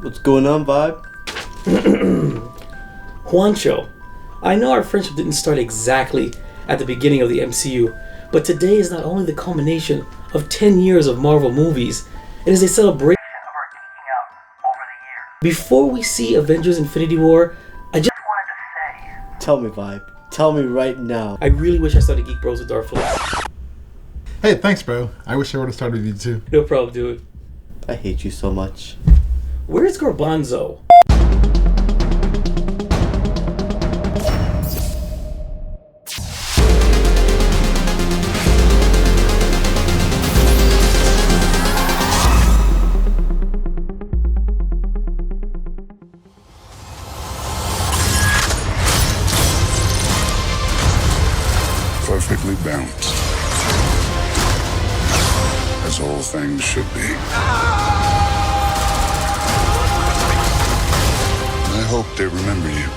What's going on, Vibe? Juancho, I know our friendship didn't start exactly at the beginning of the MCU, but today is not only the culmination of 10 years of Marvel movies, it is a celebration of our geeking out over the years. Before we see Avengers Infinity War, I just wanted to say... Tell me, Vibe. Tell me right now. I really wish I started Geek Bros with Darth Flex. Hey, thanks, bro. I wish I would have started with you, too. No problem, dude. I hate you so much. Where's Garbanzo? Perfectly balanced, as all things should be. I hope they remember you.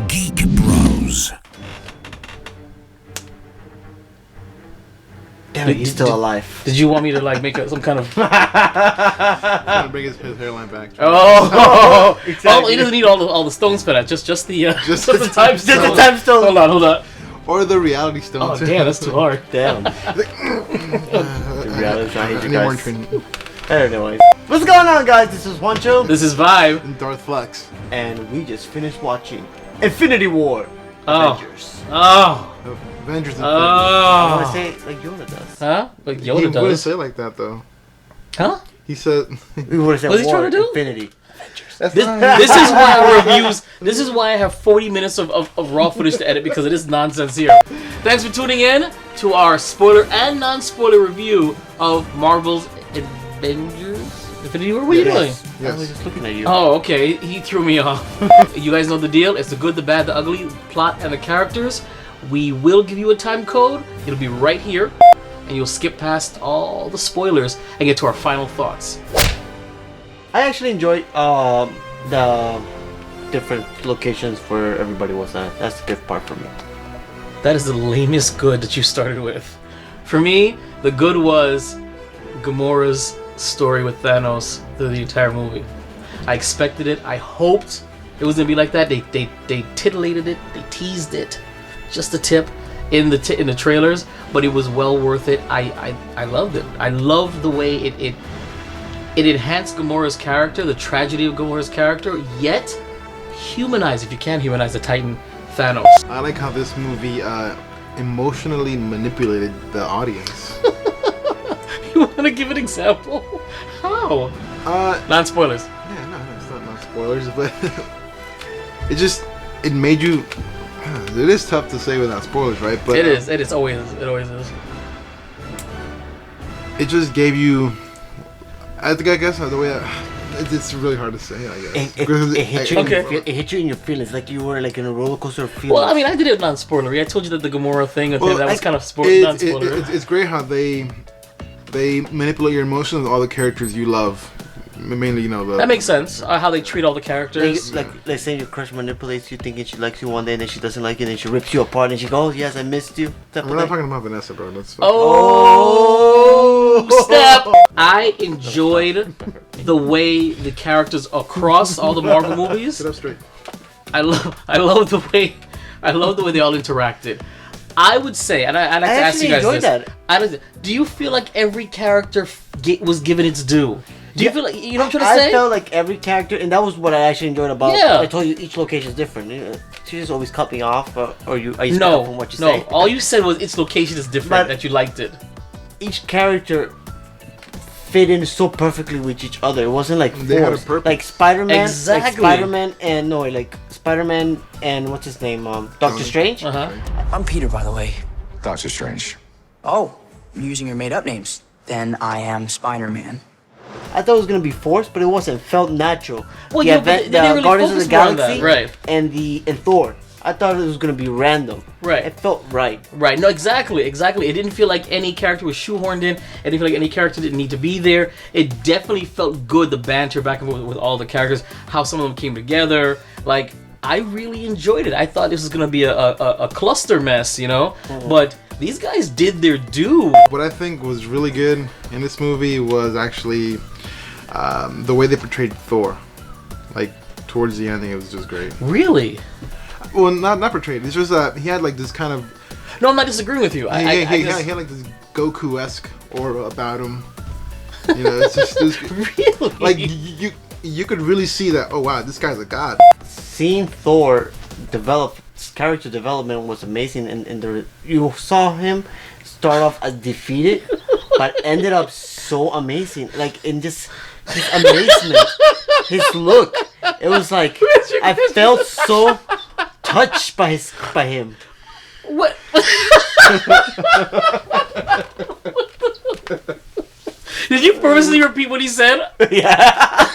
Geek Bros. Damn it, he's still alive. Did you want me to like make some kind of... Trying to bring his hairline back. Oh, Exactly. Oh, he doesn't need all the stones for that. Just the Just the the time just stone. the time stone. Hold on. Or the reality stone. Oh damn, that's too hard. Damn. The reality, I hate you need more guys. training. Anyways. What's going on, guys? This is Juancho. This is Vibe. And Darth Flex. And we just finished watching Infinity War. Oh. Avengers. Oh. Avengers Infinity. I want to Oh. say it like Yoda does. Huh? Like He Yoda wouldn't does. say it like that, though. Huh? He said... We would have said What's he War, trying to do? Infinity. That's This is why reviews. This is why I have 40 minutes of raw footage to edit because it is nonsense here. Thanks for tuning in to our spoiler and non-spoiler review of Marvel's Avengers Infinity War. What are you doing? Yes. I was just looking at you. Oh, okay. He threw me off. You guys know the deal. It's the good, the bad, the ugly, plot, and the characters. We will give you a time code. It'll be right here. And you'll skip past all the spoilers and get to our final thoughts. I actually enjoyed the different locations where everybody was at. That's the good part for me. That is the lamest good that you started with. For me, the good was Gamora's story with Thanos through the entire movie. I expected it. I hoped it was gonna be like that. They titillated it. They teased it, just a tip in the trailers. But it was well worth it. I loved it. I loved the way it enhanced Gamora's character, the tragedy of Gamora's character, yet humanized, if you can humanize the Titan, Thanos. I like how this movie emotionally manipulated the audience. You want to give an example? How? Non-spoilers. Yeah, no, it's not spoilers, but it made you. It is tough to say without spoilers, right? But It is. It always is. It just gave you. I guess the way it's really hard to say. I guess It hit you. Okay. It hit you in your feelings, like you were like in a roller coaster of feelings. Well, I mean, I did it non-spoilery. I told you that the Gamora thing, that was kind of non-spoilery. It's great how they manipulate your emotions with all the characters you love. Mainly, That makes sense. How they treat all the characters. like let's say your crush manipulates you, thinking she likes you one day, and then she doesn't like you, and then she rips you apart, and she goes, "Oh, yes, I missed you." We're not talking about Vanessa, bro. That's Oh, snap! I enjoyed the way the characters across all the Marvel movies. Sit up straight. I love the way they all interacted. I would say, and I'd like to ask you guys enjoyed this. that. Do you feel like every character was given its due? Do you feel like, you know what I'm trying to say? I felt like every character, and that was what I actually enjoyed about. Yeah. I told you each location is different. She just always cut me off, or you. I used to No, cut from what you say. all you said was its location is different, But- that you liked it. Each character fit in so perfectly with each other. It wasn't like They had a forced. purpose. Like Spider-Man, Exactly. like Spider-Man, and no, like Spider-Man and what's his name, Doctor Strange. I'm Peter, by the way. Doctor Strange. Oh, you're using your made-up names. Then I am Spider-Man. I thought it was gonna be forced, but it wasn't. It felt natural. Well, the yeah, but they didn't really Guardians of the focus more on Galaxy, that, right? and Thor. I thought it was gonna be random. Right. It felt right. Right. No, exactly. It didn't feel like any character was shoehorned in. It didn't feel like any character didn't need to be there. It definitely felt good, the banter back and forth with all the characters, how some of them came together. Like, I really enjoyed it. I thought this was going to be a cluster mess, you know? But these guys did their due. What I think was really good in this movie was actually the way they portrayed Thor. Like, towards the end, I think it was just great. Really? Well, not portrayed. It's just that he had like this kind of. No, I'm not disagreeing with you. He had like this Goku-esque aura about him. You know, it's just really? Like you could really see that. Oh wow, this guy's a god. Seeing Thor develop, his character development was amazing, and you saw him start off as defeated, but ended up so amazing. Like in just his amazement, his look. It was like I felt so touched by him. What? Did you purposely repeat what he said? Yeah.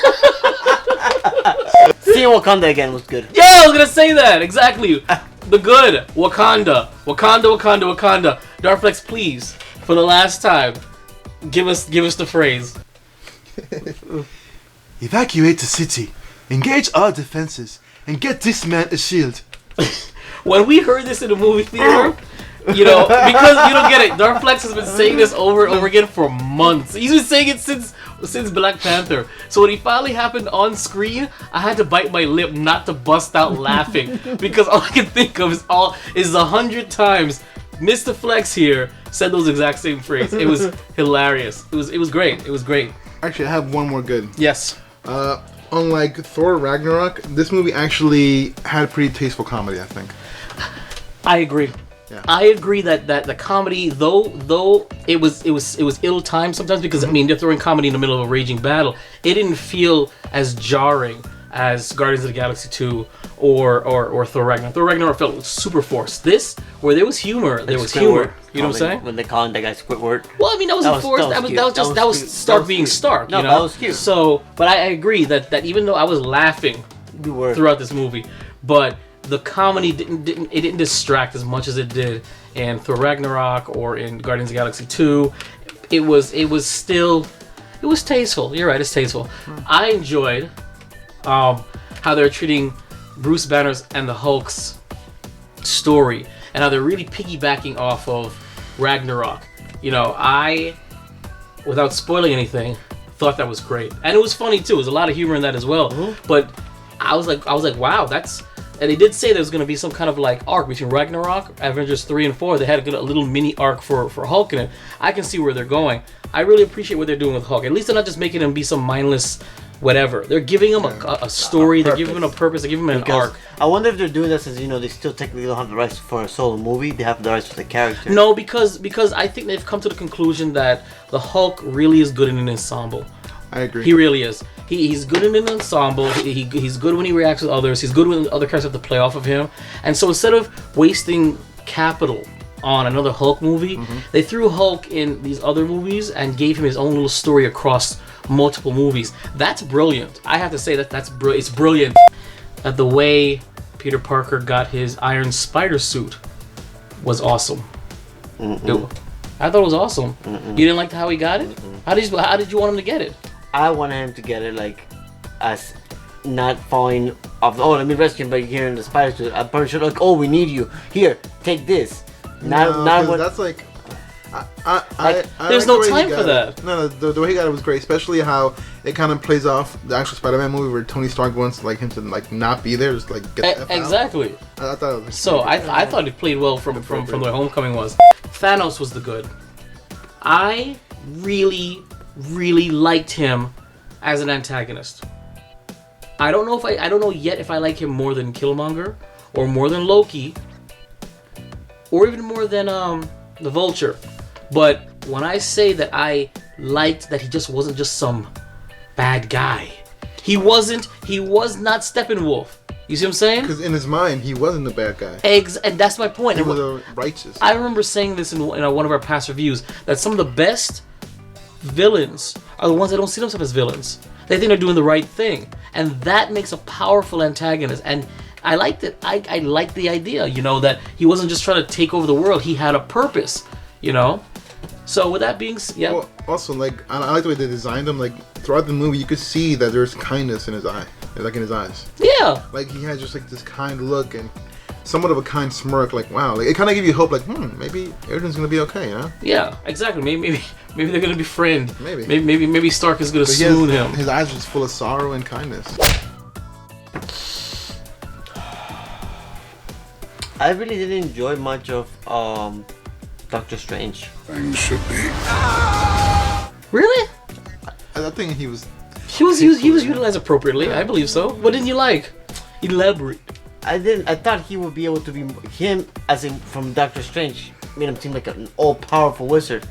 Seeing Wakanda again was good. Yeah, I was gonna say that exactly. The good Wakanda, Wakanda, Wakanda, Wakanda. Darth Flex, please, for the last time, give us the phrase. Evacuate the city, engage our defenses, and get this man a shield. When we heard this in the movie theater, you know, because you don't get it, Darth Flex has been saying this over and over again for months. He's been saying it since Black Panther. So when he finally happened on screen, I had to bite my lip not to bust out laughing because all I can think of is 100 times Mr. Flex here said those exact same phrase. It was hilarious. It was great. It was great. Actually, I have one more good. Yes. Unlike Thor Ragnarok, this movie actually had pretty tasteful comedy, I think. I agree. Yeah. I agree that the comedy, though it was ill-timed sometimes because I mean they're throwing comedy in the middle of a raging battle. It didn't feel as jarring as Guardians of the Galaxy 2 or Thor Ragnarok. Thor Ragnarok felt super forced. This, where there was humor, there was humor. You know what I'm saying? When they call that guy Squidward. Well, I mean that wasn't forced. That was Stark being Stark. No, you know? that was cute. So, but I agree that even though I was laughing throughout this movie, but the comedy didn't distract as much as it did in Thor Ragnarok or in Guardians of the Galaxy 2. It was tasteful. You're right, it's tasteful. I enjoyed how they're treating Bruce Banner's and the Hulk's story and how they're really piggybacking off of Ragnarok. You know, I, without spoiling anything, thought that was great. And it was funny too. There's a lot of humor in that as well. But I was like, wow, that's. And they did say there was going to be some kind of like arc between Ragnarok, Avengers 3 and 4. They had a little mini arc for Hulk in it. I can see where they're going. I really appreciate what they're doing with Hulk. At least they're not just making him be some mindless whatever. They're giving him a story. They're giving him a purpose. They're giving him an arc. I wonder if they're doing this as, you know, they still technically don't have the rights for a solo movie. They have the rights for the character. No, because I think they've come to the conclusion that the Hulk really is good in an ensemble. I agree. He really is. He's good in an ensemble. He's good when he reacts with others. He's good when other characters have to play off of him. And so instead of wasting capital on another Hulk movie, they threw Hulk in these other movies and gave him his own little story across multiple movies. That's brilliant. I have to say that's brilliant. It's brilliant that the way Peter Parker got his Iron Spider suit was awesome. I thought it was awesome. You didn't like how he got it? How did you want him to get it? I wanted him to get it like as not falling off. Oh, let me rescue him, but here in the spider suit. I'm pretty sure like, oh, we need you. Here, take this. Not what. That's like. There's no time for that. No, the way he got it was great, especially how it kind of plays off the actual Spider-Man movie where Tony Stark wants like him to like not be there, just like get the F exactly. out. I thought it was so. I thought it played well from the Homecoming was. Thanos was the good. I really liked him as an antagonist. I don't know yet if I like him more than Killmonger or more than Loki or even more than the Vulture. But when I say that I liked that he just wasn't just some bad guy. He was not Steppenwolf. You see what I'm saying? Because in his mind, he wasn't the bad guy. And that's my point. He was righteous. I remember saying this in one of our past reviews, that some of the best villains are the ones that don't see themselves as villains. They think they're doing the right thing, and that makes a powerful antagonist. And I liked it. I liked the idea, you know, that he wasn't just trying to take over the world. He had a purpose, you know. So with that being, yeah. Well, also, like, I like the way they designed him. Like, throughout the movie, you could see that there's kindness in his eye, like in his eyes. Yeah. Like, he had just like this kind look and somewhat of a kind smirk. Like, wow, like it kind of gave you hope. Like, maybe everything's gonna be okay, you know? Yeah, exactly. Maybe they're gonna be friends. Maybe Stark is gonna But swoon him. His eyes are just full of sorrow and kindness. I really didn't enjoy much of Doctor Strange. Things should be. Really? I think he was. He was utilized appropriately. I believe so. What didn't you like? Elaborate. I thought he would be able to be him, as in from Doctor Strange, made him seem like an all-powerful wizard.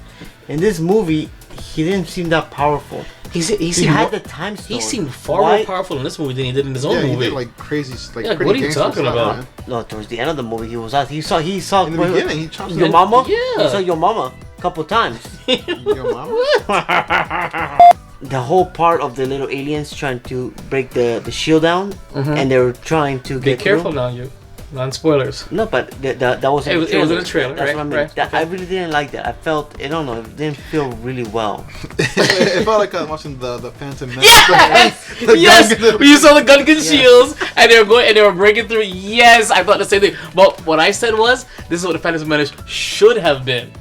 In this movie, he didn't seem that powerful. He had the time stone. He seemed far more powerful in this movie than he did in his own movie. He did like crazy, like yeah, pretty what are you gangster talking stuff, about? man. No, towards the end of the movie, he was out. He saw In the beginning, he chopped your him. mama. Yeah. He saw your mama a couple times. Your mama? The whole part of the little aliens trying to break the shield down, and they were trying to Be get careful through. now, you. Non-spoilers. No, but that was It was in a trailer, That's right? what I mean. Right. That, I really didn't like that. I felt, I don't know, it didn't feel really well. It felt like watching the Phantom Menace. Yes! The Yes! gun- When you saw the gun shields and they were breaking through. Yes, I thought the same thing. But what I said was, this is what the Phantom Menace should have been.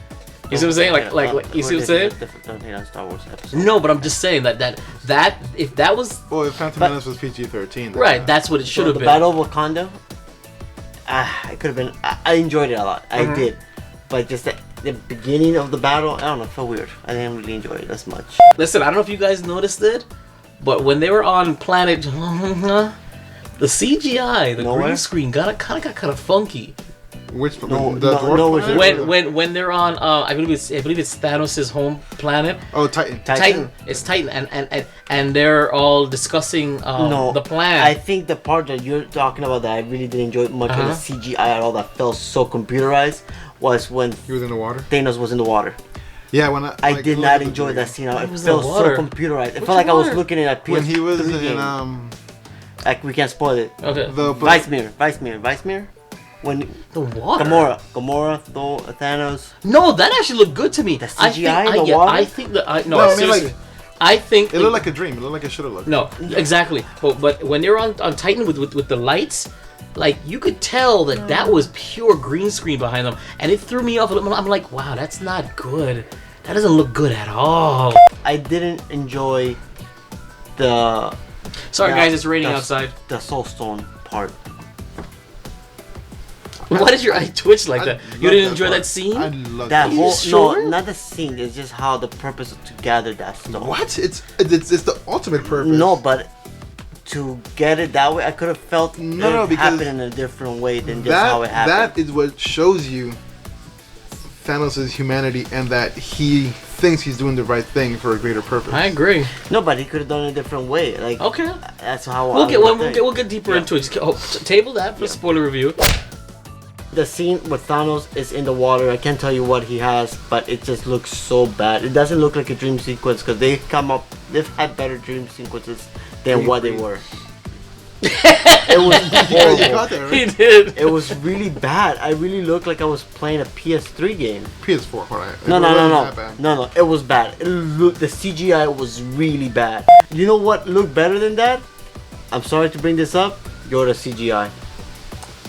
You see what I'm saying? Like you see what I'm saying? Don't hate on Star Wars episode. No, but I'm just saying that if that was Well, if Phantom Menace was PG-13. right, that's what it should have The been. Battle of Wakanda, it could have been. I enjoyed it a lot. I did, but just the beginning of the battle, I don't know, it felt weird. I didn't really enjoy it as much. Listen, I don't know if you guys noticed it, but when they were on planet, the CGI, the Nowhere? green screen got kind of funky. Which No, the no, dwarf no, planet? When they're on, I believe it's Thanos' home planet. Oh, Titan. Titan. It's Titan, and they're all discussing the plan. I think the part that you're talking about that I really didn't enjoy much of the CGI at all, that felt so computerized, was when He was in the water. Thanos was in the water. Yeah, when I did not enjoy that scene. It was felt the so water? computerized. It Which felt like I was water? looking at a PS3 When he was game. in Like, we can't spoil it. okay. the Vice Mirror. When The water. Gamora, Thor, Thanos. No, that actually looked good to me. The CGI, the yeah, water? I think that No, I mean, seriously, like, I think it looked like a dream. It looked like it should have looked. no, exactly. But when they're on Titan with the lights, like you could tell that was pure green screen behind them, and it threw me off a little. I'm like, wow, that's not good. That doesn't look good at all. I didn't enjoy the. Sorry, the- guys, it's raining the- outside. The Soul Stone part. Why did your eye twitch like I that? love You didn't that enjoy part. that scene? I love That that. whole sure? no, not the scene. It's just how the purpose to gather that stone. What? It's the ultimate purpose. No, but to get it that way, I could have felt No, it because happen in a different way than just how it happened. that is what shows you Thanos' humanity and that he thinks he's doing the right thing for a greater purpose. I agree. No, but he could have done it a different way. Like, Okay. that's how We'll I get would think. we'll get deeper into it. Table that for spoiler review. The scene with Thanos is in the water. I can't tell you what he has, but it just looks so bad. It doesn't look like a dream sequence because they've had better dream sequences than what they were. It was You horrible. got that, He right? did. It was really bad. I really looked like I was playing a PS3 game. PS4, alright. No. It was bad. The CGI was really bad. You know what looked better than that? I'm sorry to bring this up. Yoda CGI.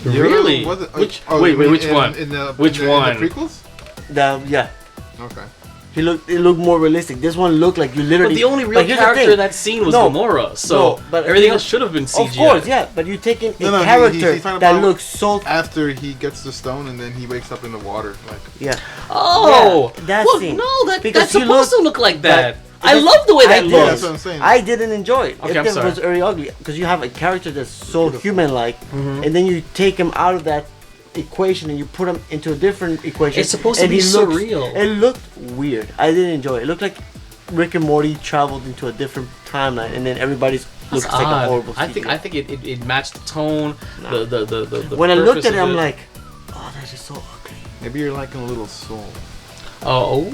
Really? Was it, Which- oh, wait, you mean which in- one? In the, Which in the, one? In the prequels? Yeah. Okay. It looked more realistic. This one looked like you literally. But the only real But here's the character thing. in that scene was No. Gamora, so No, but everything you- else should have been CGI. Of course, yeah. But you're taking a No, no, character he's talking that about- looks so. After he gets the stone and then he wakes up in the water. Like, Yeah. Oh, Yeah, that well, scene. no, Because that's he supposed to looked- look like that. but- I love the way I that did. yeah, looks. that's what I'm saying. I didn't enjoy it. Okay, I'm It sorry. was very ugly because you have a character that's so human-like, and then you take him out of that equation and you put him into a different equation. It's supposed to and be he looks- surreal. It looked weird. I didn't enjoy it. It looked like Rick and Morty traveled into a different timeline, and then everybody's looks That's like a odd. horrible I CGI. think it matched the tone. Nah. The When I looked purpose at it, of I'm like, oh, that is so ugly. Maybe you're lacking a little soul. oh.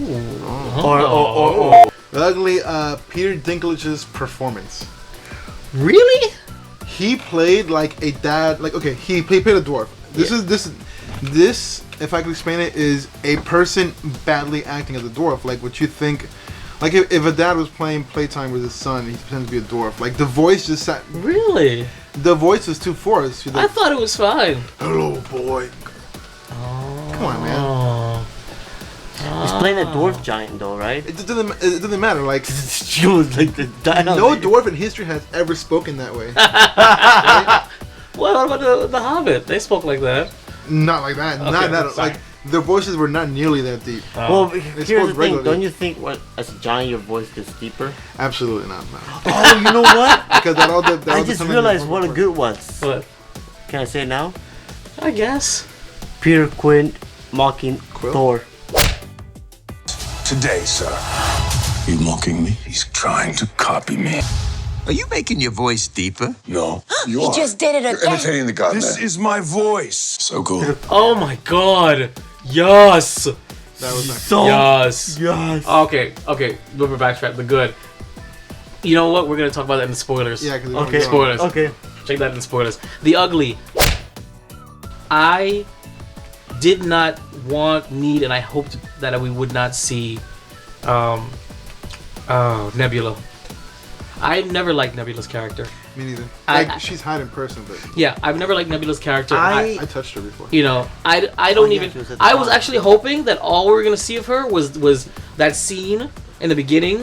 Or The ugly Peter Dinklage's performance. Really? He played like a dad. Like okay, he played a dwarf. This, if I could explain it, is a person badly acting as a dwarf. Like what you think. Like if a dad was playing playtime with his son, he pretends to be a dwarf. Like the voice just sat. Really? The voice was too forced. I thought it was fine. Hello, boy. Come on, man. he's playing a dwarf giant though, right? It doesn't matter. Like She was like the no dwarf in history has ever spoken that way. Right? What about the Hobbit? They spoke like that. Not like that. Okay, Not that. sorry. Like their voices were not nearly that deep. Well, here's the spoke thing. regularly. Don't you think as a giant your voice gets deeper? Absolutely not. No. Oh, you know what? Because that all the. I just realized what a good one. What? Can I say it now? I guess. Peter Quinn mocking Quill? Thor. Today, sir. You mocking me? He's trying to copy me. Are you making your voice deeper? No. You He are. just did it You're again. imitating the god. This is my voice. So cool. Oh my god. Yes. That was not. So Yes. yes. Okay. We're backtrack. The good. You know what? We're gonna talk about that in the spoilers. Yeah. Cause Okay. Spoilers. Okay. Check that in the spoilers. The ugly. I did not need, and I hoped that we would not see Nebula. I never liked Nebula's character. Me neither. I- Like she's hot in person, but Yeah, I've never liked Nebula's character. I touched her before. You know, I don't yeah, even. she was at the I was bottom. actually hoping that all we were gonna see of her was that scene in the beginning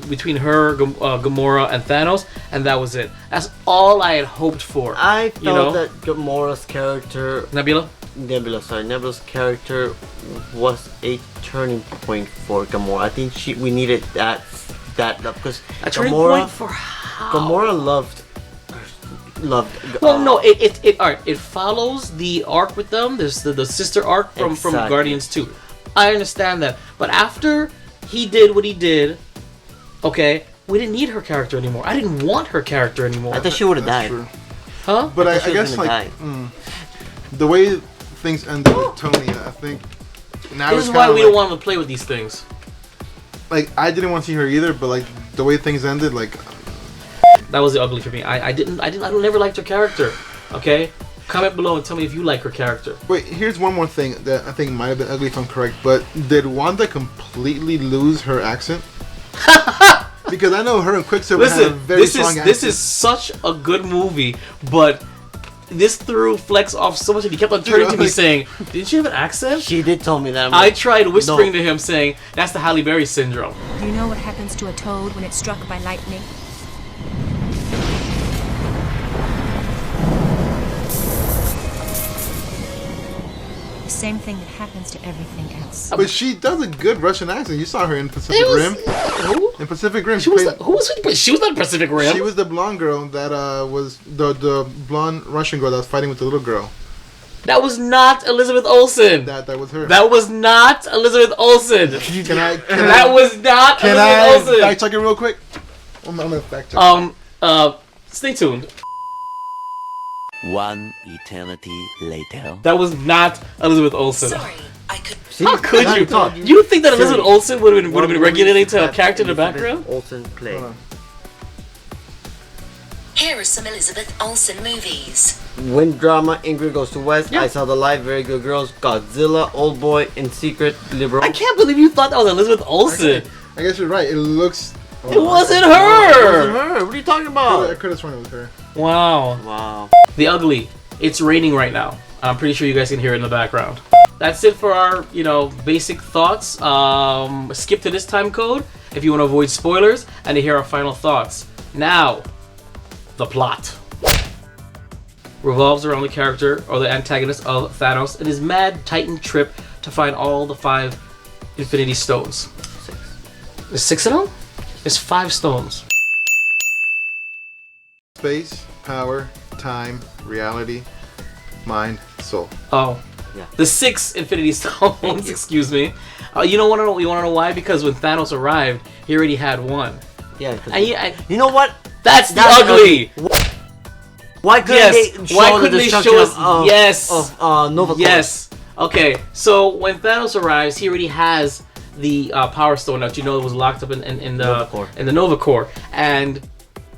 between her, Gamora, and Thanos, and that was it. That's all I had hoped for. I felt You know? that Gamora's character, Nebula's character was a turning point for Gamora. I think we needed that because A turning Gamora, point for how? Gamora loved. Well, no, it follows the arc with them. There's the sister arc from Exactly. Guardians 2. I understand that, but after he did what he did, okay, we didn't need her character anymore. I didn't want her character anymore. I thought she would have That's died. true. Huh? But I she was guess gonna like die. the way things ended with Tony, I think. Now This it's is why kinda we like, don't want to play with these things. Like I didn't want to see her either, but like the way things ended, like That was the ugly for me. I never liked her character. Okay, comment below and tell me if you like her character. wait. Here's one more thing that I think might have been ugly if I'm correct. But did Wanda completely lose her accent? Because I know her and Quicksilver had a Listen, very strong accent. this is such a good movie, but this threw Flex off so much that he kept on turning to me like- saying, "Didn't she have an accent?" She did tell me that. I'm I like, tried whispering no. to him saying, "That's the Halle Berry syndrome." Do you know what happens to a toad when it's struck by lightning? The same thing that happens to everything else. But she does a good Russian accent. You saw her in Pacific Rim. Who? In Pacific Rim, She was played- who was it? She was not Pacific Rim. She was the blonde girl that was the blonde Russian girl that was fighting with the little girl. That was not Elizabeth Olsen. That was her. That was not Elizabeth Olsen. Can I? That was not Can Elizabeth I Olsen. fact check it real quick? I'm gonna fact check. Stay tuned. One eternity later. That was not Elizabeth Olsen. I could. See, How could I you? thought- You think that Siri, Elizabeth Olsen would have been what regulating to a movies character in the have background? Olsen play. Hold on. Here are some Elizabeth Olsen movies. Wind drama, Ingrid Goes to West, Yeah. I Saw the Light, Very Good Girls, Godzilla, Old Boy, In Secret, Liberal. I can't believe you thought that was Elizabeth Olsen. I guess you're right. It looks. It wasn't It wasn't her. her. What are you talking I about? could have sworn it was her. Wow. Wow. The Ugly. It's raining right now. I'm pretty sure you guys can hear it in the background. That's it for our, basic thoughts. Skip to this time code if you want to avoid spoilers and to hear our final thoughts. Now, the plot revolves around the character or the antagonist of Thanos and his mad Titan trip to find all the 5 Infinity Stones. 6. There's 6 of them? There's 5 stones. Space, power, time, reality, mind, soul. Oh, Yeah. the 6 Infinity Stones. Excuse me. You don't want to know. You want to know why? Because when Thanos arrived, he already had one. Yeah. 'cause And you know what? That's the ugly. Why couldn't Yes. they show Why the couldn't they destruction show us? of, Yes. of Nova Corps? Yes. Okay. So when Thanos arrives, he already has the Power Stone that it was locked up in the Nova Corps, and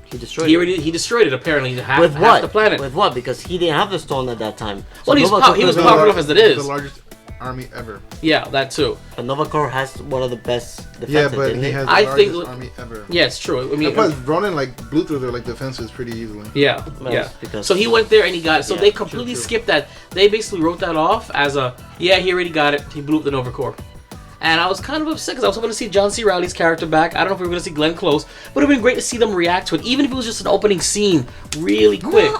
He destroyed he destroyed it apparently half With what? the planet. With what? Because he didn't have the stone at that time. So Well, he was powerful enough as it is. The largest army ever. Yeah, that too. But Nova Corps has one of the best defenses, Yeah, but didn't he it? has the I largest think- army ever. Yeah, it's true. I mean, Plus, Brolin blew through their defenses pretty easily. yeah, Well, yeah. because- So he went there and he got it. So Yeah, they true, completely true. skipped that. They basically wrote that off as a he already got it. He blew up the Nova Corps. And I was kind of upset because I was hoping to see John C. Reilly's character back. I don't know if we were going to see Glenn Close, but it would have been great to see them react to it, even if it was just an opening scene, really quick.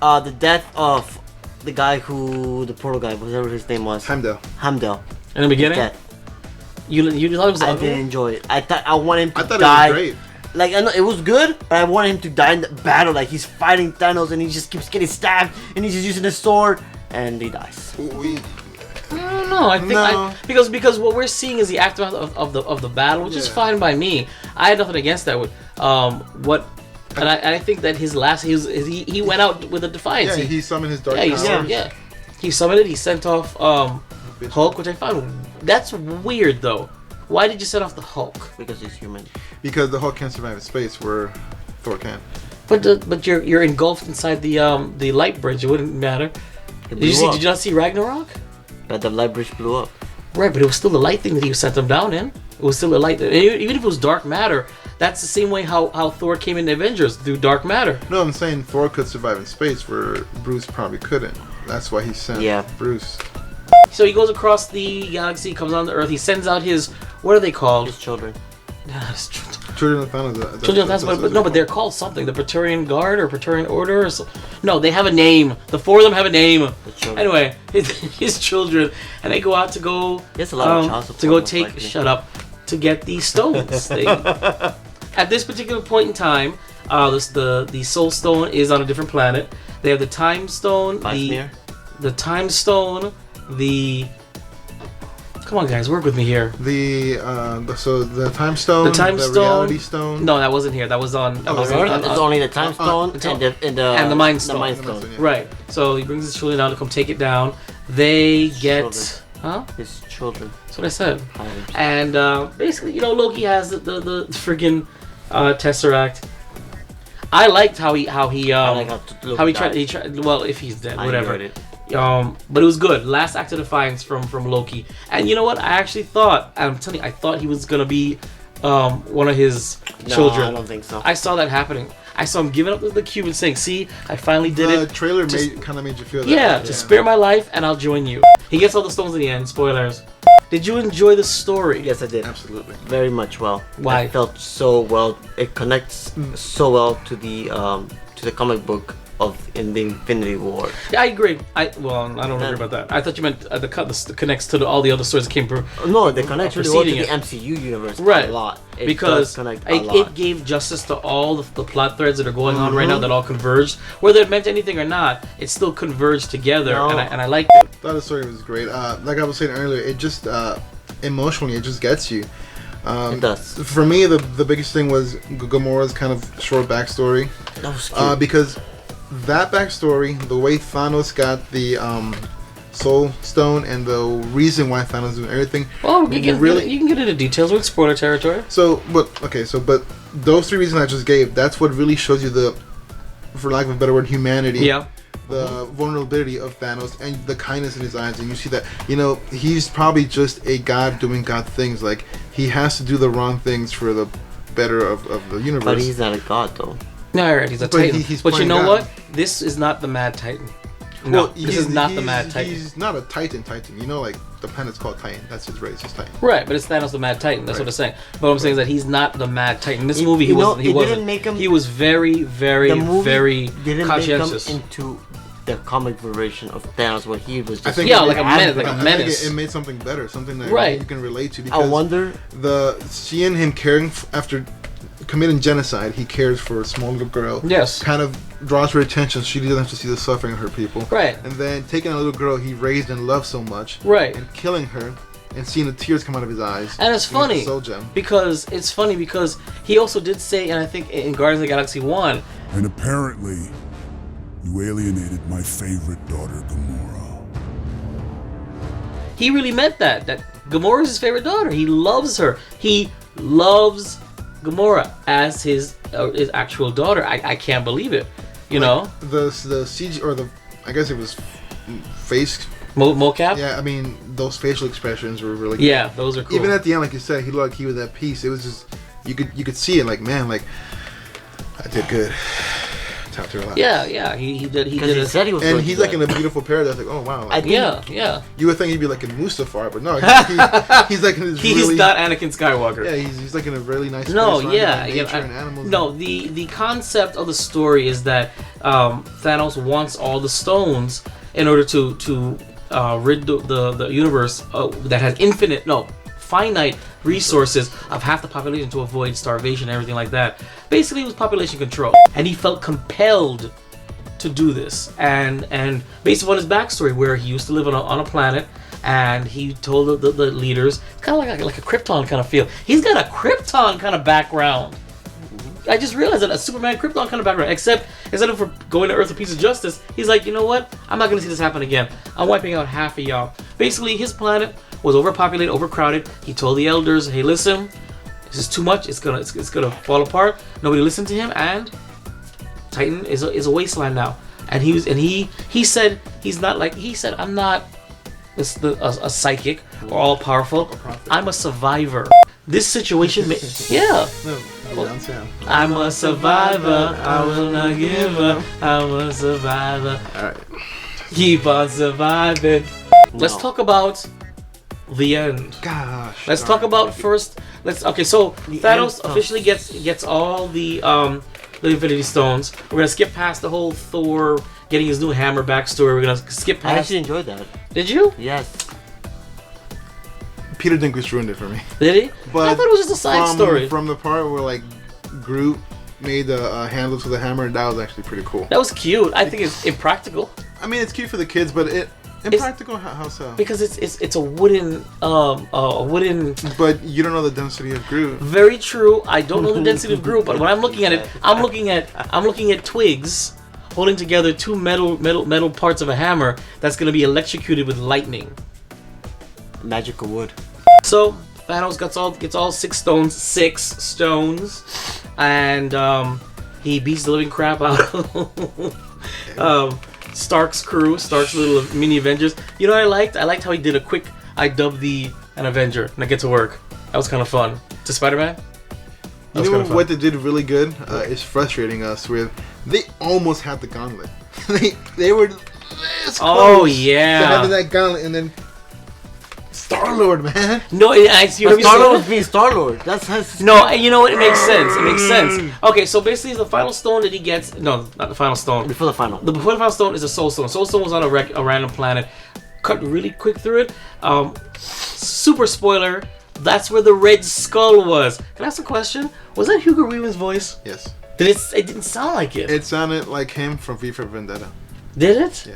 The death of the guy the portal guy, whatever his name was. Heimdall. Hamdell. In the beginning, Death. you thought it was I ugly? didn't enjoy it. I want him to I thought die. it was great. Like, I know it was good, but I want him to die in the battle. Like, he's fighting Thanos and he just keeps getting stabbed and he's just using his sword and he dies. I don't know. I think No. because what we're seeing is the aftermath of the battle, which is Yeah. fine by me. I had nothing against that. And I think that his last he went out with a defiance. Yeah, he summoned his dark Yeah, powers. he summoned it. He sent off Hulk, which I found that's weird though. Why did you set off the Hulk? Because he's human. Because the Hulk can't survive in space where Thor can. But you're engulfed inside the light bridge. It wouldn't matter. It Did you blew up. Did you not see Ragnarok? But the light bridge blew up. Right, but it was still the light thing that he sent them down in. It was still a light. Even if it was dark matter, that's the same way how Thor came in the Avengers through dark matter. No, I'm saying Thor could survive in space where Bruce probably couldn't. That's why he sent Bruce. So he goes across the galaxy, comes on to Earth. He sends out his what are they called? His children. Children of Thanos. Children of Thanos, but they're called something. The Praetorian Guard or Praetorian Order or so. No, they have a name. The four of them have a name. Anyway, his children, and they go out to go. There's a lot of child support, to go most take. likely. Shut up. To get these stones. At this particular point in time, the Soul Stone is on a different planet. They have the Time Stone, the Time Stone, the. Come on, guys, work with me here. The Time Stone, The Time Stone, Reality Stone. No, that wasn't here. That was on. That was on It's only the Time Stone and the Mind Stone. The Mind Stone. Right. So he brings his children down to come take it down. They get. His children. That's what I said. And basically, Loki has the friggin' Tesseract. I liked how he tried. Well, if he's dead, whatever. But it was good. Last act of defiance from Loki. And you know what? I actually thought. I'm telling you, I thought he was gonna be one of his children. I don't think so. I saw that happening. I saw him giving up the cube and saying, "See, I finally did it." The trailer kind of made you feel that. Yeah, to spare my life, and I'll join you. He gets all the stones in the end. Spoilers. Did you enjoy the story? Yes, I did. Absolutely. Very much well. Why? It felt so well. It connects so well to the comic book in the Infinity War. Yeah, I agree. I don't agree about that. I thought you meant the connects to all the other stories that came through. No, they connect really well to preceding the it. MCU universe Right. a lot. It Because does connect a lot. it gave justice to all the plot threads that are going on right now that all converged. Whether it meant anything or not, it still converged together, No. and I liked it. I thought the story was great. Like I was saying earlier, it just emotionally, it just gets you. It does. For me, the biggest thing was Gamora's kind of short backstory. That was cute. Because that backstory, the way Thanos got the Soul Stone, and the reason why Thanos is doing everything. Well, you can get into details with spoiler territory. But those three reasons I just gave, that's what really shows you the, for lack of a better word, humanity. Yeah. The vulnerability of Thanos and the kindness in his eyes, and you see that he's probably just a god doing god things. Like, he has to do the wrong things for the better of the universe. But he's not a god, though. No, you're right. He's a But Titan. he's But you playing know God. what? This is not the Mad Titan. No, this is not the Mad Titan. He's not a Titan. Like the planet's called Titan. That's his race. He's Titan. Right, but it's Thanos the Mad Titan. That's what I'm saying. But what I'm saying is that he's not the Mad Titan. In this movie, he wasn't. Didn't make him, he was very, very, the movie very didn't conscientious. Make him into the comic version of Thanos, where he was just I think like a menace. It made something better, something that Right. you can relate to. Because I wonder seeing him caring after committing genocide, he cares for a small little girl. Yes. Kind of draws her attention. She doesn't have to see the suffering of her people. Right. And then taking a little girl he raised and loved so much. Right. And killing her, and seeing the tears come out of his eyes. And it's funny Soul Gem. because he also did say, and I think in Guardians of the Galaxy 1, And apparently, you alienated my favorite daughter, Gamora. he really meant that Gamora is his favorite daughter. He loves her. He loves Gamora as his actual daughter. I can't believe it. You know, the CG or the, I guess it was face mocap. Yeah, I mean those facial expressions were really good. Yeah, those are cool. Even at the end, like you said, he looked like he was at peace. It was just you could see it. Like, man, like I did good. Top to relax. Yeah, he did. He did. He said he was. And he's like in a beautiful paradise. Like, oh wow. Like, Yeah. You would think he'd be like in Mustafar, but no, he's like in this He's really, not Anakin Skywalker. Yeah, he's like in a really nice. No, place, yeah, nature and animals. No, the concept of the story is that Thanos wants all the stones in order to rid the universe that has finite resources of half the population to avoid starvation and everything like that. Basically, it was population control, and he felt compelled to do this. And based upon his backstory, where he used to live on a planet, and he told the leaders, kind of like a Krypton kind of feel. He's got a Krypton kind of background. I just realized that a Superman Krypton kind of background. Except instead of going to Earth a piece of justice, he's like, you know what? I'm not gonna see this happen again. I'm wiping out half of y'all. Basically, his planet was overpopulated, overcrowded. He told the elders, "Hey, listen, this is too much. It's gonna fall apart." Nobody listened to him, and Titan is a wasteland now. And he said he's not like he said I'm not a psychic or all powerful. I'm a survivor. This situation, yeah. I'm a survivor. I will not give up. I'm a survivor. All right. Keep on surviving. Let's talk about the end. Gosh. Let's talk about first. So Thanos officially gets all the Infinity Stones. We're gonna skip past the whole Thor getting his new hammer backstory. We're gonna skip past. I actually enjoyed that. Did you? Yes. Peter Dinklage ruined it for me. Did he? But I thought it was just a side story. From the part where like Groot made the handles for the hammer, that was actually pretty cool. That was cute. I think it's impractical. I mean, it's cute for the kids, but impractical. How so? Because it's a wooden But you don't know the density of Groot. Very true. I don't know the density of Groot, but when I'm looking at it, I'm looking at twigs holding together two metal parts of a hammer that's gonna be electrocuted with lightning. Magical wood. So Thanos gets all six stones, and he beats the living crap out of Stark's crew, Stark's little mini Avengers. You know what I liked? I liked how he did a quick, I dubbed an Avenger, and I get to work. That was kind of fun. To Spider-Man? You know what they did really good is frustrating us with. They almost had the gauntlet. they were this close Oh yeah. to having that gauntlet, and then Star-Lord, man. No, I see what Star-Lord was being Star-Lord. That's his... No, you know what? It makes sense. It makes sense. Okay, so basically the final stone that he gets... No, not the final stone. Before the final. Before the final stone is a soul stone. Soul stone was on a random planet. Cut really quick through it. Super spoiler. That's where the Red Skull was. Can I ask a question? Was that Hugo Weaving's voice? Yes. It didn't sound like it. It sounded like him from V for Vendetta. Did it? Yeah.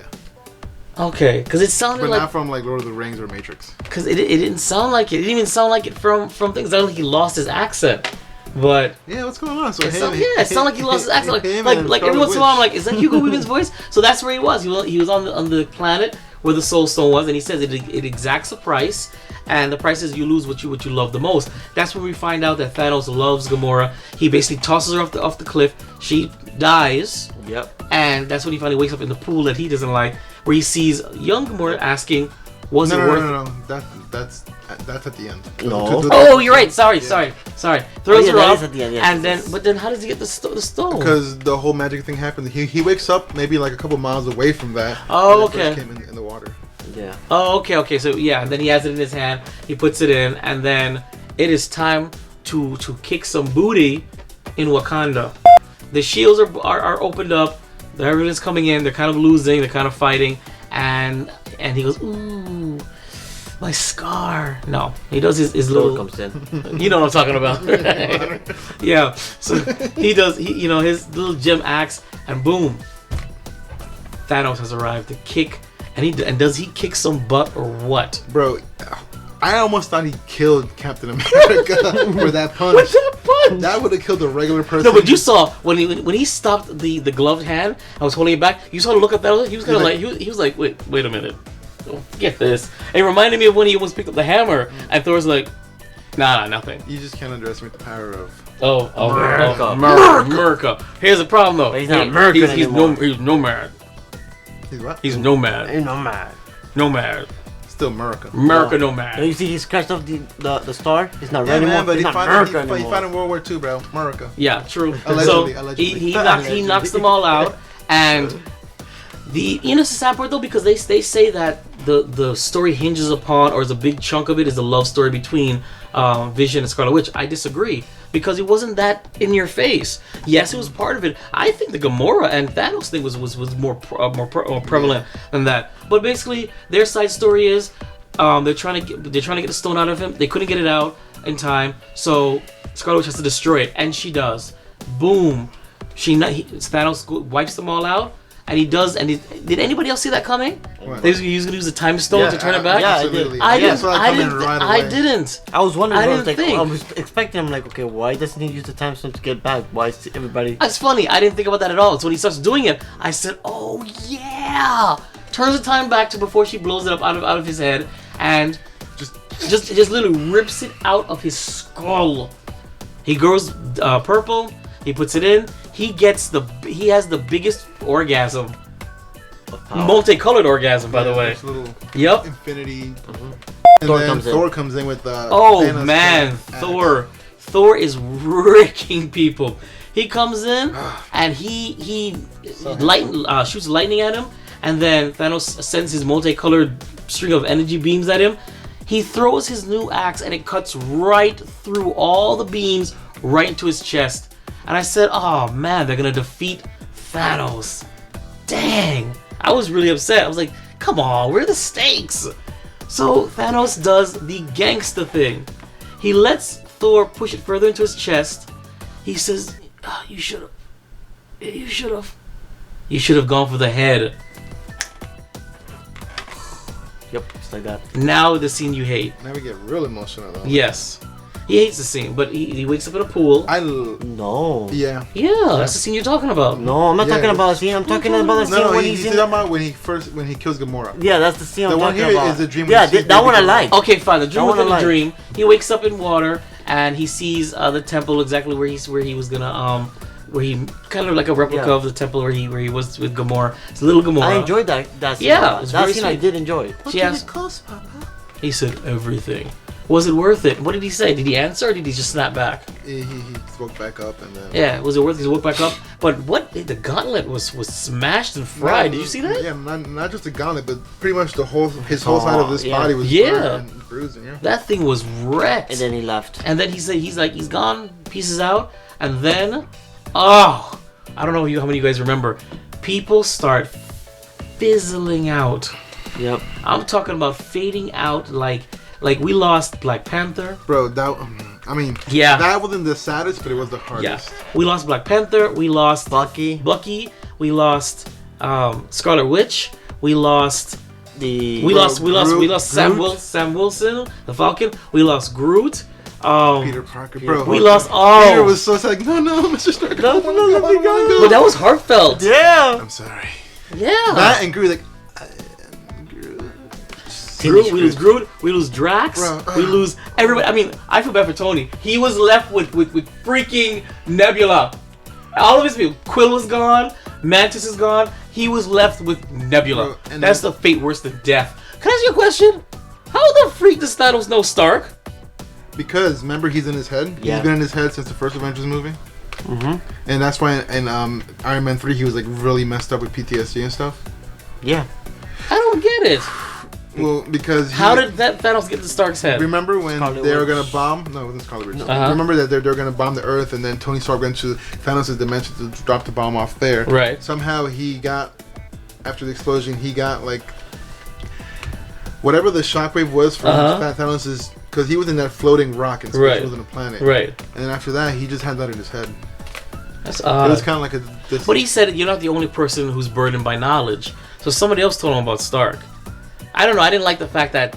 Okay, because it sounded But like... not from like Lord of the Rings or Matrix. Because it didn't sound like it. It didn't even sound like it from things. It sounded like he lost his accent. But yeah, what's going on? So it sounded like he lost his accent. Like every once in a while, I'm like, is that Hugo Weaving's voice? So that's where he was. He was on the planet where the Soul Stone was, and he says it exacts a price, and the price is you lose what you love the most. That's when we find out that Thanos loves Gamora. He basically tosses her off the cliff. She dies. Yep. And that's when he finally wakes up in the pool that he doesn't like, where he sees young Gamora asking, "Was it worth?" No. That's at the end. No. Oh, you're right. Sorry. Throws her off, at the end, and then how does he get the stone? Because the whole magic thing happened. He wakes up maybe like a couple miles away from that. Oh, when it okay. first came in the water. Yeah. Oh, okay. So yeah, and then he has it in his hand. He puts it in, and then it is time to kick some booty in Wakanda. The shields are opened up. Everyone's coming in. They're kind of losing. They're kind of fighting, and he goes, "Ooh, my scar." No, he does his little. comes in. You know what I'm talking about. Yeah. So he does. His little gem axe, and boom, Thanos has arrived to kick. And does he kick some butt or what? Bro, I almost thought he killed Captain America for that punch. With that punch? That would have killed a regular person. No, but you saw when he stopped the gloved hand. I was holding it back. You saw the look at that. He was kind of like he was like, wait a minute. Get this. It reminded me of when he almost picked up the hammer, and Thor's like, nah, nothing. You just can't underestimate the power of America. Here's the problem though. But he's not American anymore. He's nomad. He's what? He's nomad. Ain't no man. Nomad. Still America. America No. nomad. You see, he scratched off the star. He's not Yeah, red man, anymore. but He's he not fought America in anymore. World War II, bro. America. Yeah, true. Allegedly, So allegedly. he knocks them all out, and the sad part though, because they say that the story hinges upon, or is a big chunk of it is the love story between Vision and Scarlet Witch. I disagree, because it wasn't that in your face. Yes, it was part of it. I think the Gamora and Thanos thing was more prevalent than that. But basically, their side story is they're trying to get the stone out of him. They couldn't get it out in time, so Scarlet Witch has to destroy it, and she does. Boom. Thanos wipes them all out. And he does, and did anybody else see that coming? What? He was going to use the time stone to turn it back? Yeah, Absolutely. I Yeah, so didn't. coming right I away. didn't. I was wondering. I I was didn't like, think. I was expecting. I'm like, okay, why doesn't he use the time stone to get back? Why is everybody? That's funny. I didn't think about that at all. So when he starts doing it, I said, "Oh yeah!" Turns the time back to before she blows it up out of his head, and just literally rips it out of his skull. He grows purple. He puts it in. He has the biggest orgasm. Multicolored orgasm, by the way. This little Yep. infinity. Mhm. And Thor then comes in. Thor comes in with Oh Thanos man, axe. Thor is wrecking people. He comes in and he shoots lightning at him, and then Thanos sends his multicolored string of energy beams at him. He throws his new axe and it cuts right through all the beams right into his chest. And I said, oh man, they're gonna defeat Thanos. Dang. I was really upset. I was like, come on, where are the stakes? So Thanos does the gangsta thing. He lets Thor push it further into his chest. He says, oh, you should have gone for the head. Yep, it's like that. Now the scene you hate. Now we get real emotional though. Yes. He hates the scene, but he wakes up in a pool. No. Yeah. Yeah, that's the scene you're talking about. No, I'm not talking about the scene. I'm talking about the scene when he's he's in. talking about when he kills Gamora. Yeah, that's the scene I'm The one talking here about. is the dream Yeah, when he sees that one I baby like. Okay, fine. The dream That one within I the like. dream. He wakes up in water and he sees the temple exactly where he was gonna where he kind of like a replica Yeah. of the temple where he was with Gamora. It's a little Gamora. I enjoyed that scene. Yeah, it's that very scene I sweet. did enjoy. She asked, he said everything. Was it worth it? What did he say? Did he answer or did he just snap back? He woke back up and then. Yeah, was it worth it? He woke back up. But what? The gauntlet was smashed and fried. Did you see that? Yeah, not just the gauntlet, but pretty much his whole side of this yeah. body was Yeah. burned and bruising. Yeah. That thing was wrecked. And then he left. And then he said he's gone, pieces out, and then I don't know how many of you guys remember. People start fizzling out. Yep. I'm talking about fading out like we lost Black Panther. Bro, that Yeah. that wasn't the saddest, but it was the hardest. Yeah. We lost Black Panther, we lost Bucky. we lost Scarlet Witch, we lost Sam Wilson, the Falcon, we lost Groot. Peter Parker, bro. We lost Peter was so sad. No, Mr. Stark. No, let me go. But that was heartfelt. Yeah. I'm sorry. Yeah. That and Groot, like. Groot, we lose Groot, we lose Drax, Bro, we lose everybody. I mean, I feel bad for Tony. He was left with freaking Nebula. All of his people. Quill was gone, Mantis is gone. He was left with Nebula. Bro, and that's the fate worse than death. Can I ask you a question? How the freak does Thanos know Stark? Because remember, he's in his head. Yeah. He's been in his head since the first Avengers movie. Mm-hmm. And that's why in Iron Man 3 he was like really messed up with PTSD and stuff. Yeah. I don't get it. Well, because How did that Thanos get to Stark's head? remember when Scarlet they were Witch. gonna bomb? No, it wasn't Scarlet Witch. Uh-huh. Remember that they're gonna bomb the Earth, and then Tony Stark went to Thanos' dimension to drop the bomb off there. Right. Somehow he got, after the explosion, he got like whatever the shockwave was from Thanos', because he was in that floating rock and space. Right. He wasn't a planet. Right. And then after that, he just had that in his head. That's It was odd. kind of like But he said you're not the only person who's burdened by knowledge. So somebody else told him about Stark. I don't know. I didn't like the fact that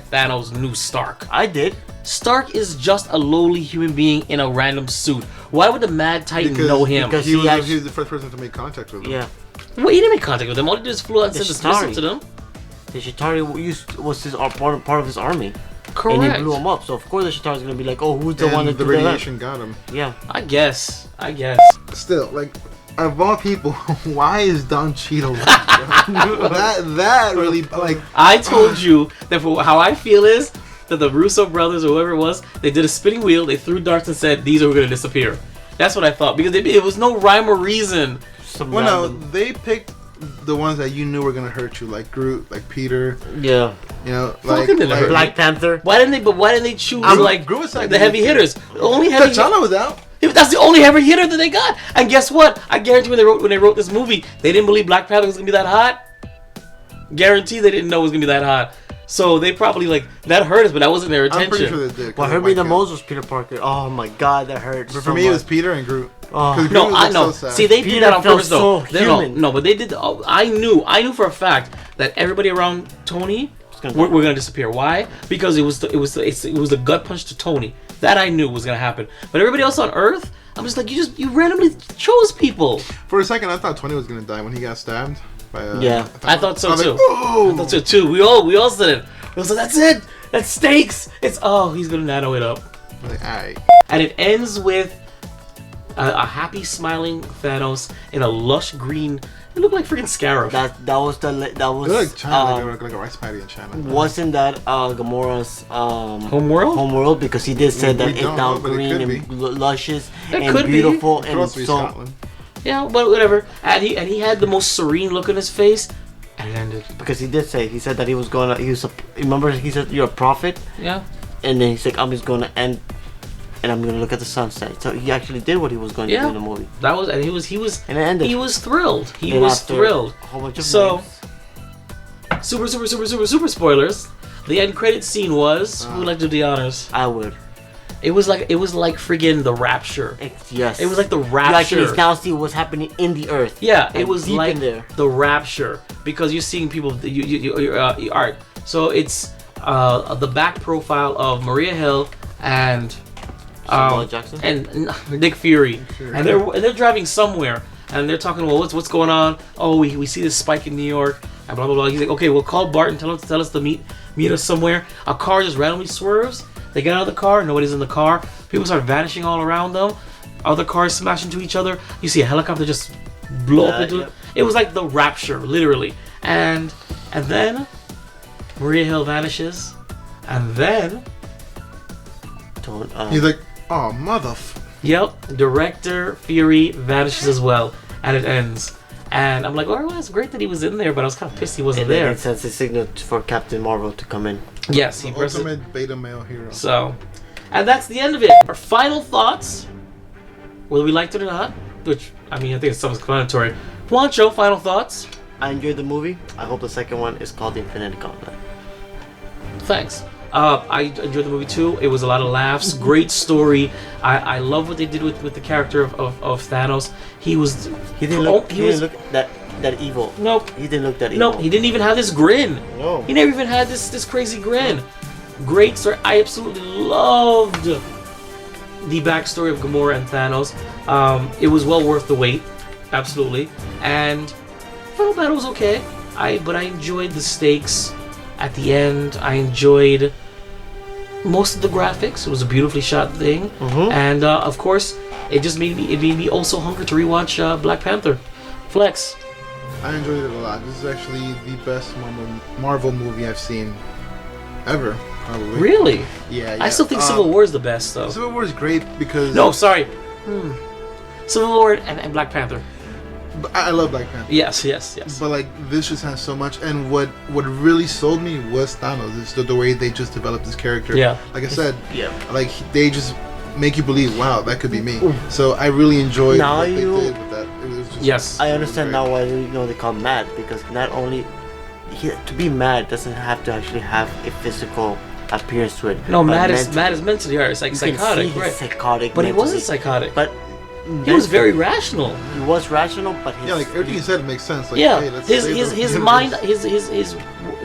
Thanos knew Stark. I did. Stark is just a lowly human being in a random suit. Why would the Mad Titan know him? Because he was the first person to make contact with him. Yeah. Well, he didn't make contact with them. All he did is flew out and sent this missile to them. The Chitauri was his part of his army. Correct. And he blew him up. So of course the Chitauri's gonna be like, oh, who's the one that the did that? radiation got him. Yeah. I guess. Still, like, of all people, why is Don Cheadle like that really, like... I told you that for how I feel is that the Russo brothers or whoever it was, they did a spinning wheel, they threw darts and said, these are going to disappear. That's what I thought. Because it was no rhyme or reason. Well, no, they picked the ones that you knew were going to hurt you, like Groot, like Peter. Yeah. You know, like Black Panther. Why didn't they choose like the heavy hitters? Only heavy T'Challa was out. That's the only heavy hitter that they got. And guess what? I guarantee when they wrote this movie, they didn't believe Black Panther was gonna be that hot. Guarantee they didn't know it was gonna be that hot. So they probably that hurt us, but that wasn't their intention. I'm pretty sure they did. What hurt me the most was Peter Parker. Oh my god, that hurt. But for me, it was Peter and Groot. Oh. No, I know. So see, they did that on purpose, though. So No, but they did. I knew for a fact that everybody around Tony were gonna disappear. Why? Because it was the gut punch to Tony that I knew was gonna happen. But everybody else on Earth, I'm just like, you randomly chose people. For a second, I thought Tony was gonna die when he got stabbed. By, I thought so too. Like, oh! I thought so too. We all said it. We all said, that's it. That's stakes. He's gonna nano it up. Like, alright. And it ends with a happy, smiling Thanos in a lush green. It looked like freaking Scarab. That was It looked like China, like a rice patty in China. Wasn't that Gamora's Homeworld? Homeworld, because he did say that We it's don't now know, but it green could and be. luscious It and could be. beautiful It could and also be so. Scotland. Yeah, but whatever. And he had the most serene look on his face, and it ended. Because he said that he was gonna. Remember he said you're a prophet. Yeah. And then he's like, I'm just gonna end, and I'm gonna look at the sunset. So he actually did what he was going to do in the movie. That was, and he was, and it ended. He was thrilled. He and was thrilled. A whole bunch of so, super spoilers. The end credit scene was. Who would like to do the honors? I would. It was like friggin' the Rapture. Yes. It was like the Rapture. You actually now see what's happening in the Earth. Yeah, it was deep like in there. the Rapture, because you're seeing people. You art. So it's the back profile of Maria Hill and Jackson and Nick Fury, and they're driving somewhere, and they're talking. Well, what's going on? Oh, we see this spike in New York, and blah blah blah. He's like, okay, we'll call Bart and tell us to meet us somewhere. A car just randomly swerves. They get out of the car. Nobody's in the car. People start vanishing all around them. Other cars smash into each other. You see a helicopter just blow up into it. It was like the Rapture, literally. And then Maria Hill vanishes, and then he's like, oh mother. Yep, director Fury vanishes as well, and it ends. And I'm like, oh, well, it's great that he was in there, but I was kind of pissed he wasn't there. It sends a signal for Captain Marvel to come in. Yes, he presses. Ultimate beta male hero. So, and that's the end of it. Our final thoughts, whether we liked it or not, which, I mean, I think it's self-explanatory. Juancho, final thoughts? I enjoyed the movie. I hope the second one is called The Infinity Gauntlet. Thanks. I enjoyed the movie too. It was a lot of laughs. Great story. I love what they did with the character of Thanos. He didn't look that evil. Nope. He didn't look that evil. No, he didn't even have this grin. No. He never even had this crazy grin. Great story. I absolutely loved the backstory of Gamora and Thanos. It was well worth the wait. Absolutely. And final battle was okay. But I enjoyed the stakes at the end. I enjoyed most of the graphics. It was a beautifully shot thing. And of course, it made me also hungry to rewatch Black Panther. Flex. I enjoyed it a lot. This is actually the best Marvel movie I've seen ever, probably. Really? Yeah. I still think Civil War is the best, though. Civil War is great because... No, sorry. Civil War and Black Panther. I love Black Panther. Yes. But like this just has so much, and what really sold me was Thanos. It's the way they just developed this character. Yeah. Like I said, yeah. Like they just make you believe, wow, that could be me. So I really enjoyed what they did with that. It was just, yes. I understand now why they call him mad, because not only to be mad doesn't have to actually have a physical appearance to it. No, mad is mentally hurt. It's like psychotic, right? Psychotic, but he wasn't psychotic. But he was very rational. He was rational, but like everything he said makes sense. Like, yeah, hey, let's his mind, his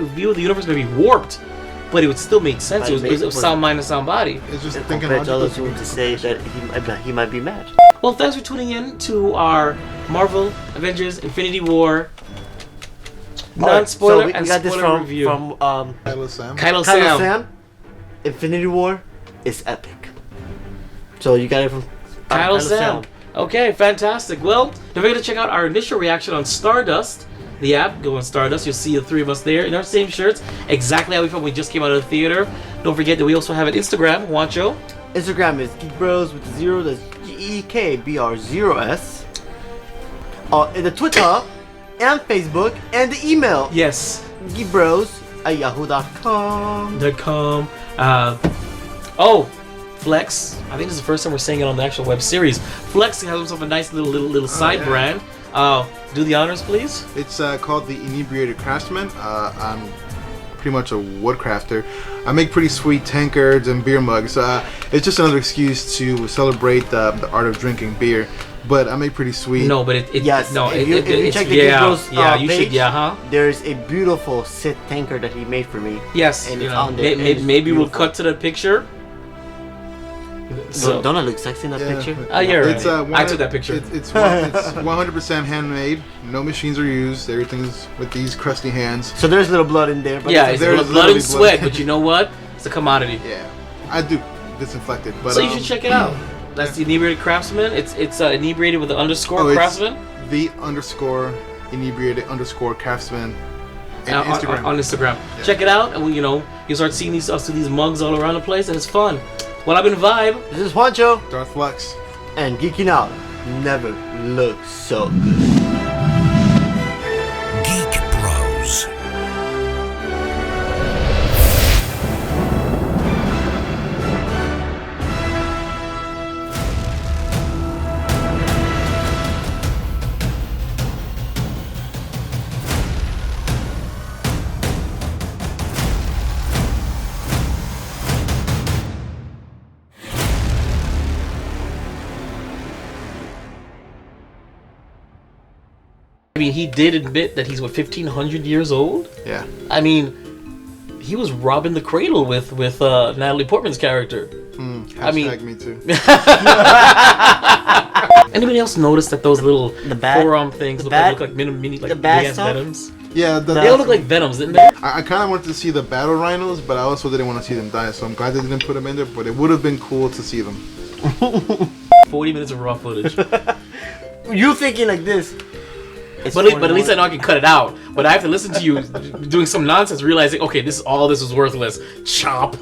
view of the universe may be warped, but it would still make sense. Right, It was sound mind and sound body. It's just And thinking compared to others logically. who to say that he might be mad. Well, thanks for tuning in to our Marvel Avengers Infinity War non-spoiler we and got this spoiler review. from Kylo Sam. Kylo Kylo Sam. Sam. Infinity War is epic. So you got it from Kylo Sam. Okay, fantastic. Well, don't forget to check out our initial reaction on Stardust, the app. Go on Stardust. You'll see the three of us there in our same shirts, exactly how we felt when we just came out of the theater. Don't forget that we also have an Instagram, Juancho. Instagram is Geek Bros with the 0. That's GEKBR0S. In the Twitter and Facebook and the email. Yes. geekbros@yahoo.com. Flex. I think this is the first time we're saying it on the actual web series. Flex has himself a nice little side brand. Do the honors, please. It's called the Inebriated Craftsman. I'm pretty much a wood crafter. I make pretty sweet tankards and beer mugs. It's just another excuse to celebrate the art of drinking beer. But I make pretty sweet. No, but Yes, no, if you check the Geek Bros you page, should, there's a beautiful Sith tanker that he made for me. Yes, And you it's know, on there, and it's maybe we'll beautiful. cut to the picture. So, Don't I look sexy in that picture? you're right. It's, I took that picture. It's 100% handmade. No machines are used. Everything's with these crusty hands. So there's a little blood in there. But Yeah, it's it's there's blood and literally sweat, blood. but you know what? It's a commodity. Yeah, I do disinfect it. But So you should check it out. That's the Inebriated Craftsman. It's inebriated with the underscore craftsman the underscore inebriated underscore craftsman and Instagram. on Instagram. Check it out, and you start seeing these mugs all around the place, and it's fun. Well, I've been Vibe. This is Juancho. Darth Flex. And Geeking Out never looks so good. Geek Bros. I mean, he did admit that he's 1,500 years old. Yeah. I mean, he was robbing the cradle with Natalie Portman's character. I mean, me too. Anybody else notice that those little bat- forearm things look like mini the bat big ass stuff? venoms? Yeah, They all look like venoms, didn't they? I kind of wanted to see the battle rhinos, but I also didn't want to see them die. So I'm glad they didn't put them in there. But it would have been cool to see them. 40 minutes of raw footage. You thinking like this? But at least I know I can cut it out. But I have to listen to you doing some nonsense, realizing, okay, this was worthless. Chop.